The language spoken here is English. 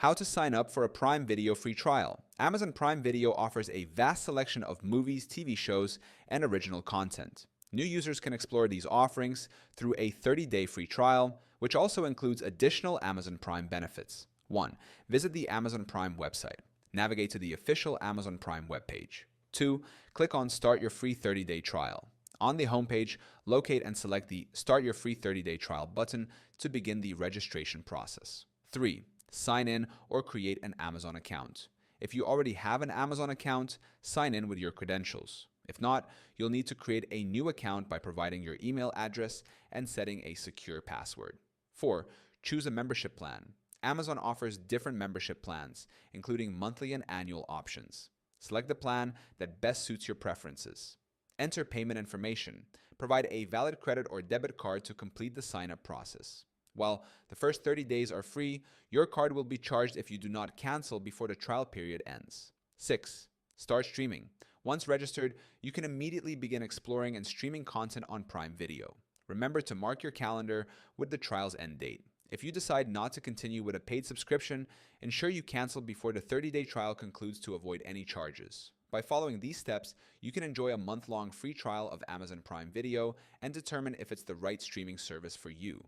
How to sign up for a Prime Video free trial. Amazon Prime Video offers a vast selection of movies, TV shows, and original content. New users can explore these offerings through a 30-day free trial, which also includes additional Amazon Prime benefits. 1. Visit the Amazon Prime website. Navigate to the official Amazon Prime webpage. 2. Click on Start Your Free 30-Day Trial. On the homepage, locate and select the Start Your Free 30-Day Trial button to begin the registration process. 3. Sign in or create an Amazon account. If you already have an Amazon account, sign in with your credentials. If not, you'll need to create a new account by providing your email address and setting a secure password. 4. Choose a membership plan. Amazon offers different membership plans, including monthly and annual options. Select the plan that best suits your preferences. Enter payment information. Provide a valid credit or debit card to complete the sign-up process. While the first 30 days are free, your card will be charged if you do not cancel before the trial period ends. 6. Start streaming. Once registered, you can immediately begin exploring and streaming content on Prime Video. Remember to mark your calendar with the trial's end date. If you decide not to continue with a paid subscription, ensure you cancel before the 30-day trial concludes to avoid any charges. By following these steps, you can enjoy a month-long free trial of Amazon Prime Video and determine if it's the right streaming service for you.